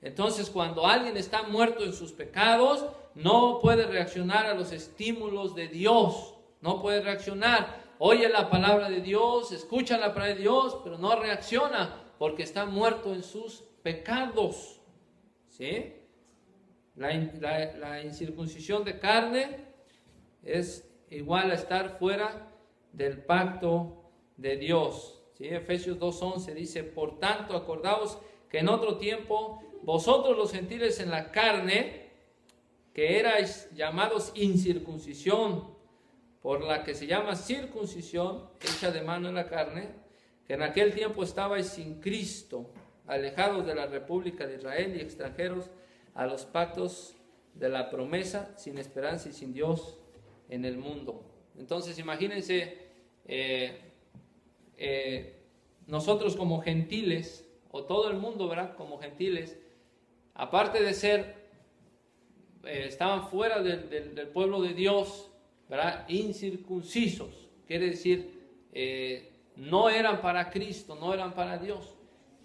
Entonces, cuando alguien está muerto en sus pecados, no puede reaccionar a los estímulos de Dios. No puede reaccionar. Oye la palabra de Dios, escucha la palabra de Dios, pero no reacciona porque está muerto en sus pecados. ¿Sí? La incircuncisión de carne es igual a estar fuera del pacto de Dios. ¿Sí? Efesios 2:11 dice: por tanto, acordaos que en otro tiempo vosotros los gentiles en la carne, que erais llamados incircuncisión, por la que se llama circuncisión, hecha de mano en la carne, que en aquel tiempo estabais sin Cristo, alejados de la República de Israel y extranjeros a los pactos de la promesa, sin esperanza y sin Dios en el mundo. Entonces imagínense, nosotros como gentiles, o todo el mundo, ¿verdad? Como gentiles, aparte de ser, estaban fuera del pueblo de Dios, ¿verdad? Incircuncisos, quiere decir, no eran para Cristo, no eran para Dios,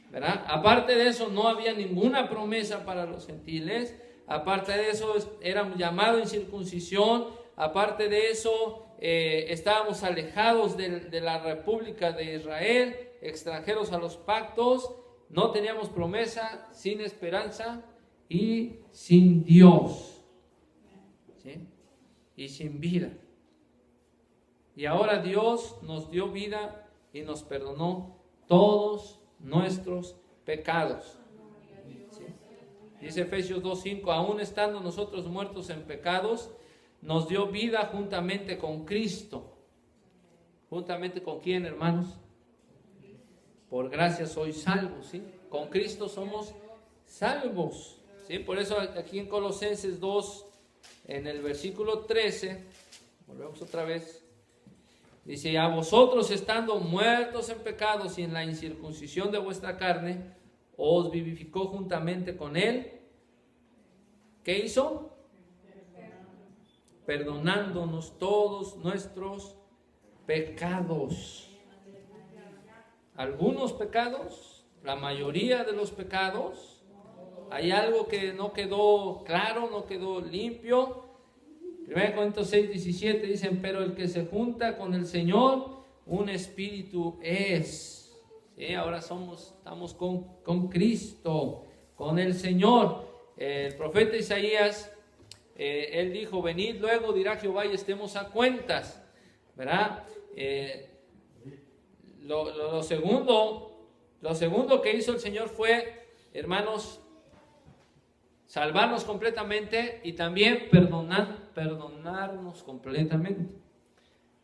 ¿verdad? Aparte de eso, no había ninguna promesa para los gentiles. Aparte de eso, eran llamados incircuncisión. Aparte de eso, estábamos alejados de la República de Israel, extranjeros a los pactos. No teníamos promesa, sin esperanza y sin Dios, ¿sí? Y sin vida. Y ahora Dios nos dio vida y nos perdonó todos nuestros pecados. ¿Sí? Dice Efesios 2:5: aún estando nosotros muertos en pecados, nos dio vida juntamente con Cristo. ¿Juntamente con quién, hermanos? Por gracia sois salvos, ¿sí? Con Cristo somos salvos, ¿sí? Por eso aquí en Colosenses 2, en el versículo 13, volvemos otra vez, dice: a vosotros, estando muertos en pecados y en la incircuncisión de vuestra carne, os vivificó juntamente con Él. ¿Qué hizo? Perdonándonos todos nuestros pecados. Algunos pecados, la mayoría de los pecados, hay algo que no quedó claro, no quedó limpio. 1 Corintios 6:17 dicen: pero el que se junta con el Señor, un espíritu es. ¿Sí? Ahora estamos con Cristo, con el Señor. El profeta Isaías, él dijo: venid luego, dirá Jehová, y estemos a cuentas, ¿verdad? Lo segundo que hizo el Señor fue, hermanos, salvarnos completamente y también perdonarnos completamente.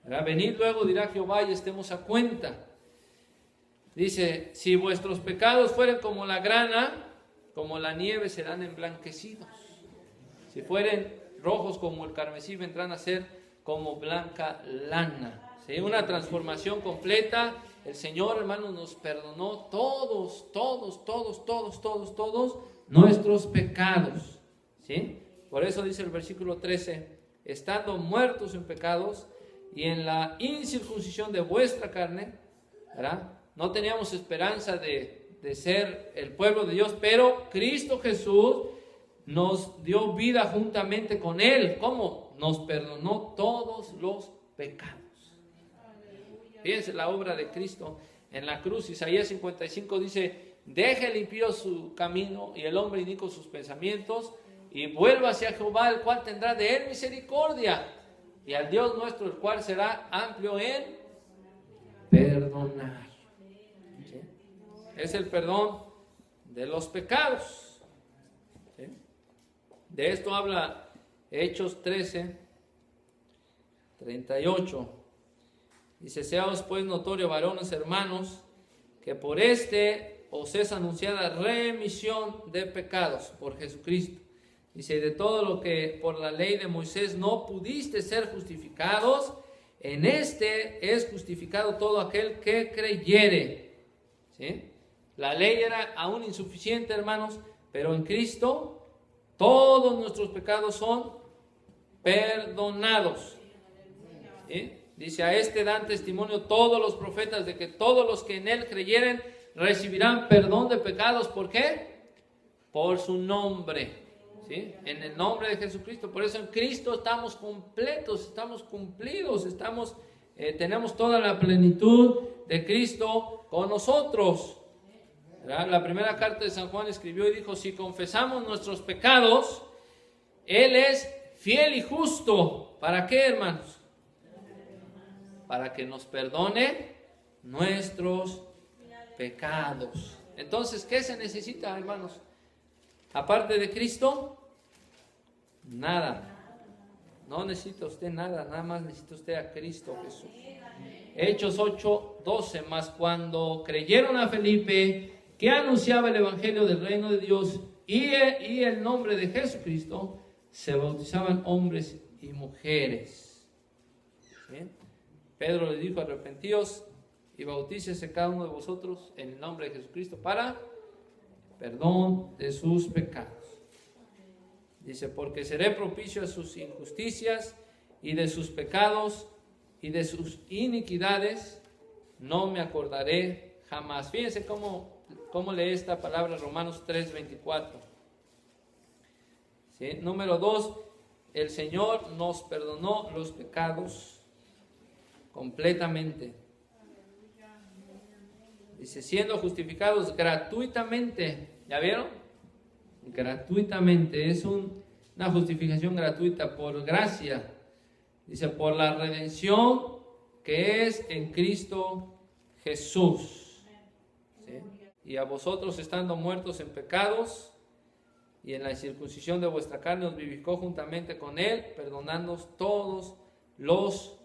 ¿Verdad? Venid luego, dirá Jehová, y estemos a cuenta. Dice: si vuestros pecados fueren como la grana, como la nieve serán emblanquecidos. Si fueren rojos como el carmesí, vendrán a ser como blanca lana. ¿Sí? Una transformación completa. El Señor, hermanos, nos perdonó todos nuestros pecados. ¿Sí? Por eso dice el versículo 13: estando muertos en pecados y en la incircuncisión de vuestra carne, ¿verdad? No teníamos esperanza de ser el pueblo de Dios, pero Cristo Jesús nos dio vida juntamente con Él. ¿Cómo? Nos perdonó todos los pecados. Fíjense la obra de Cristo en la cruz. Isaías 55 dice: deje el impío su camino y el hombre inicuo sus pensamientos, y vuelva hacia Jehová, el cual tendrá de él misericordia, y al Dios nuestro, el cual será amplio en perdonar. ¿Sí? Es el perdón de los pecados. ¿Sí? De esto habla Hechos 13:38. Dice: seaos pues notorio, varones hermanos, que por os es anunciada remisión de pecados por Jesucristo. Dice: de todo lo que por la ley de Moisés no pudiste ser justificados, en es justificado todo aquel que creyere. ¿Sí? La ley era aún insuficiente, hermanos, pero en Cristo todos nuestros pecados son perdonados. ¿Sí? Dice: a dan testimonio todos los profetas de que todos los que en él creyeren recibirán perdón de pecados. ¿Por qué? por su nombre. ¿Sí? En el nombre de Jesucristo. Por eso en Cristo estamos completos, estamos cumplidos, tenemos toda la plenitud de Cristo con nosotros. ¿Verdad? La primera carta de San Juan escribió y dijo: si confesamos nuestros pecados, Él es fiel y justo. ¿Para qué, hermanos? Para que nos perdone nuestros pecados. Entonces, ¿qué se necesita, hermanos? Aparte de Cristo, nada. No necesita usted nada, nada más necesita usted a Cristo Jesús. Hechos 8:12, mas cuando creyeron a Felipe, que anunciaba el evangelio del reino de Dios y el nombre de Jesucristo, se bautizaban hombres y mujeres. ¿Sí? Pedro les dijo: arrepentíos y bautícese cada uno de vosotros en el nombre de Jesucristo para perdón de sus pecados. Dice: porque seré propicio a sus injusticias y de sus pecados y de sus iniquidades no me acordaré jamás. Fíjense cómo lee esta palabra Romanos 3:24. ¿Sí? Número 2, el Señor nos perdonó los pecados completamente. Dice: siendo justificados gratuitamente. ¿Ya vieron? Gratuitamente. Es una justificación gratuita por gracia. Dice: por la redención que es en Cristo Jesús. ¿Sí? Y a vosotros, estando muertos en pecados y en la circuncisión de vuestra carne, os vivificó juntamente con Él, perdonándoos todos los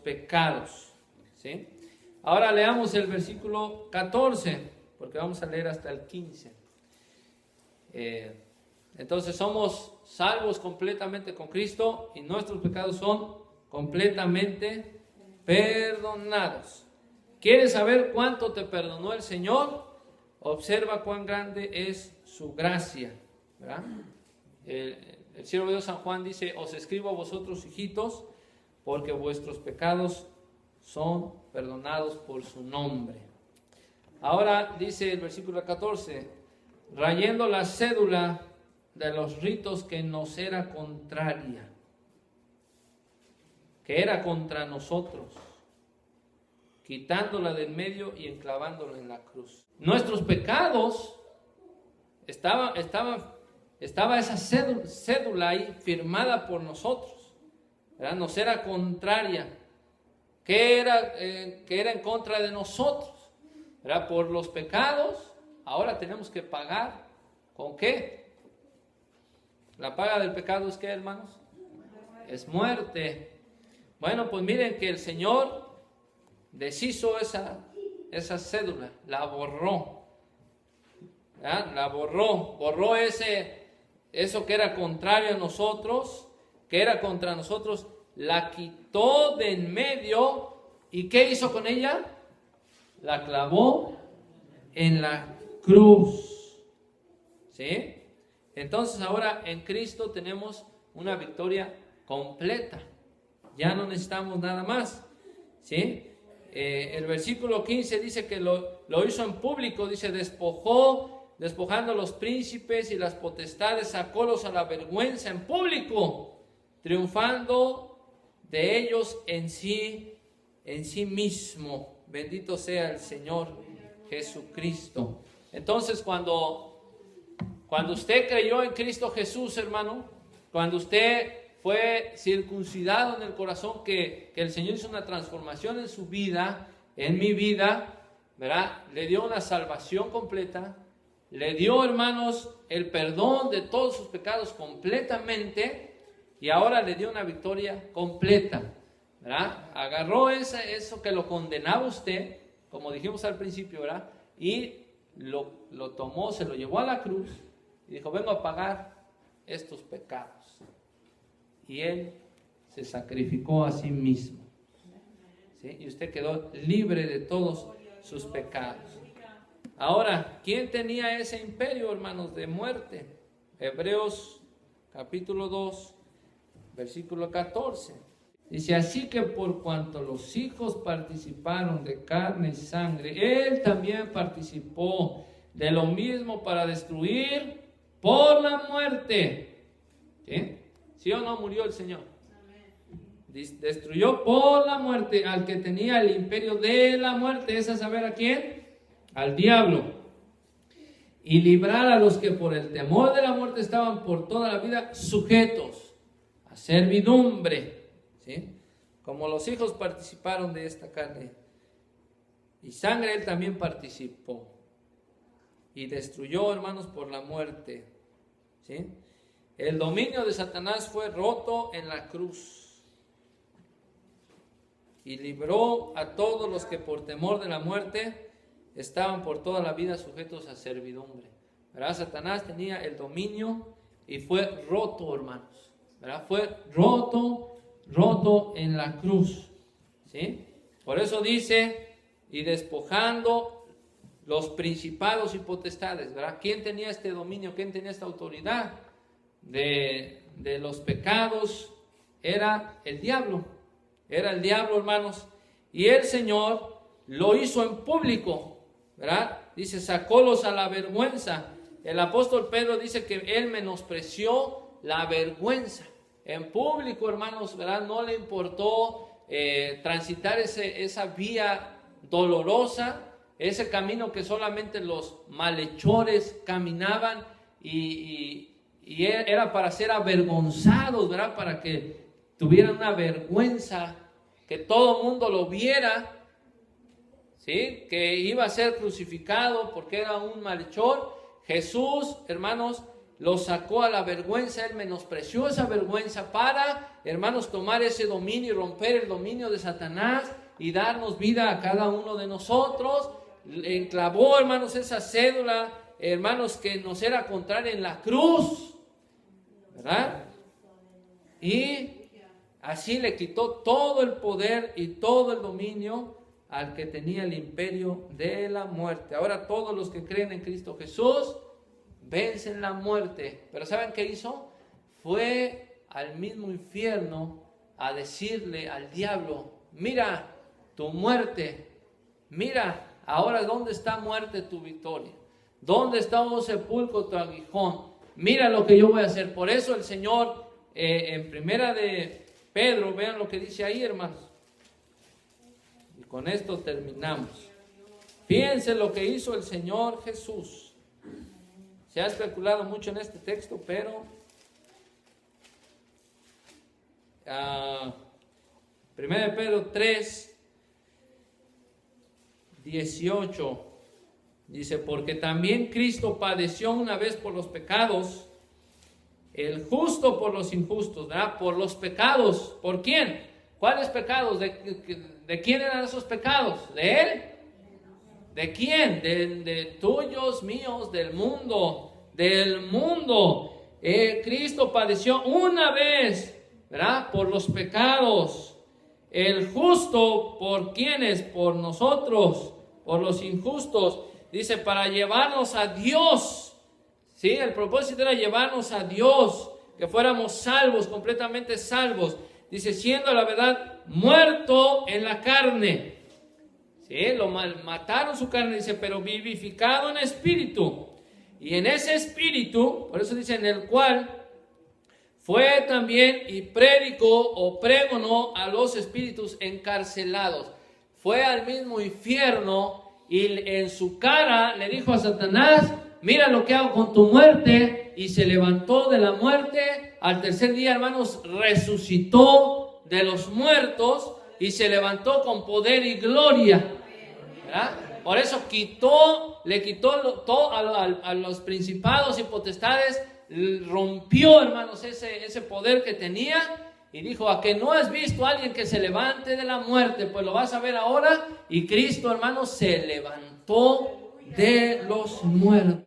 pecados. ¿Sí? Ahora leamos el versículo 14, porque vamos a leer hasta el 15. Entonces somos salvos completamente con Cristo y nuestros pecados son completamente perdonados. ¿Quieres saber cuánto te perdonó el Señor? Observa cuán grande es su gracia. ¿Verdad? El siervo de Dios San Juan dice: os escribo a vosotros, hijitos, porque vuestros pecados son perdonados por su nombre. Ahora dice el versículo 14: rayendo la cédula de los ritos que nos era contraria, que era contra nosotros, quitándola del medio y enclavándola en la cruz. Nuestros pecados, estaba esa cédula ahí firmada por nosotros, ¿verdad? Nos era contraria, que era en contra de nosotros, ¿verdad? Por los pecados. Ahora tenemos que pagar. ¿Con qué? La paga del pecado es ¿qué, hermanos? Es muerte. Bueno, pues miren que el Señor deshizo esa cédula, la borró. ¿Verdad? La borró eso que era contrario a nosotros, que era contra nosotros, la quitó de en medio. ¿Y qué hizo con ella? La clavó en la cruz. ¿Sí? Entonces ahora en Cristo tenemos una victoria completa. Ya no necesitamos nada más. ¿Sí? El versículo 15 dice que lo hizo en público. Dice: despojando a los príncipes y las potestades, sacólos a la vergüenza en público, triunfando de ellos en sí mismo. Bendito sea el Señor Jesucristo. Entonces cuando usted creyó en Cristo Jesús, hermano, cuando usted fue circuncidado en el corazón, que el Señor hizo una transformación en su vida, en mi vida, ¿verdad? Le dio una salvación completa, le dio, hermanos, el perdón de todos sus pecados completamente, y ahora le dio una victoria completa, ¿verdad? Agarró eso que lo condenaba usted, como dijimos al principio, ¿verdad? Y lo tomó, se lo llevó a la cruz y dijo: vengo a pagar estos pecados. Y Él se sacrificó a sí mismo. ¿Sí? Y usted quedó libre de todos sus pecados. Ahora, ¿quién tenía ese imperio, hermanos, de muerte? Hebreos capítulo 2, versículo 14. Dice: así que por cuanto los hijos participaron de carne y sangre, Él también participó de lo mismo para destruir por la muerte. ¿Sí? ¿Sí o no murió el Señor? Destruyó por la muerte al que tenía el imperio de la muerte, es a saber a quién, al diablo, y librar a los que por el temor de la muerte estaban por toda la vida sujetos a servidumbre, ¿sí? Como los hijos participaron de esta carne y sangre, él también participó y destruyó, hermanos, por la muerte, ¿sí? El dominio de Satanás fue roto en la cruz y libró a todos los que por temor de la muerte estaban por toda la vida sujetos a servidumbre. ¿Verdad? Satanás tenía el dominio y fue roto, hermanos. ¿Verdad? Fue roto en la cruz. ¿Sí? Por eso dice, y despojando los principados y potestades. ¿Verdad? ¿Quién tenía este dominio? ¿Quién tenía esta autoridad de los pecados? Era el diablo. Era el diablo, hermanos, y el Señor lo hizo en público, ¿verdad? Dice, sacólos a la vergüenza. El apóstol Pedro dice que él menospreció la vergüenza en público, hermanos, ¿verdad? No le importó transitar esa vía dolorosa, ese camino que solamente los malhechores caminaban y era para ser avergonzados, ¿verdad? Para que tuvieran una vergüenza, que todo el mundo lo viera, ¿sí? Que iba a ser crucificado porque era un malhechor. Jesús, hermanos, lo sacó a la vergüenza, él menospreció esa vergüenza para, hermanos, tomar ese dominio y romper el dominio de Satanás y darnos vida a cada uno de nosotros. Enclavó, hermanos, esa cédula, hermanos, que nos era contraria en la cruz, ¿verdad? Y así le quitó todo el poder y todo el dominio al que tenía el imperio de la muerte. Ahora todos los que creen en Cristo Jesús vencen la muerte. Pero ¿saben qué hizo? Fue al mismo infierno a decirle al diablo, mira tu muerte, mira ahora dónde está muerte tu victoria, dónde está, oh sepulcro, tu aguijón, mira lo que yo voy a hacer. Por eso el Señor en primera de Pedro, vean lo que dice ahí, hermanos. Y con esto terminamos. Fíjense lo que hizo el Señor Jesús. Se ha especulado mucho en este texto, pero primera de Pedro 3, 18 dice, porque también Cristo padeció una vez por los pecados, el justo por los injustos, ¿verdad? Por los pecados. ¿Por quién? ¿Cuáles pecados? ¿De quién eran esos pecados? ¿De él? ¿De quién? De tuyos, míos, del mundo. Del mundo. Cristo padeció una vez, ¿verdad? Por los pecados. El justo, ¿por quiénes? Por nosotros, por los injustos. Dice, para llevarnos a Dios. Sí, el propósito era llevarnos a Dios, que fuéramos salvos, completamente salvos. Dice, siendo la verdad muerto en la carne. Sí, mataron su carne, dice, pero vivificado en espíritu. Y en ese espíritu, por eso dice, en el cual fue también y predicó o pregonó a los espíritus encarcelados. Fue al mismo infierno y en su cara le dijo a Satanás, mira lo que hago con tu muerte, y se levantó de la muerte. Al tercer día, hermanos, resucitó de los muertos y se levantó con poder y gloria, ¿verdad? Por eso le quitó todo a los principados y potestades, rompió, hermanos, ese poder que tenía, y dijo, a que no has visto a alguien que se levante de la muerte, pues lo vas a ver ahora. Y Cristo, hermanos, se levantó de los muertos.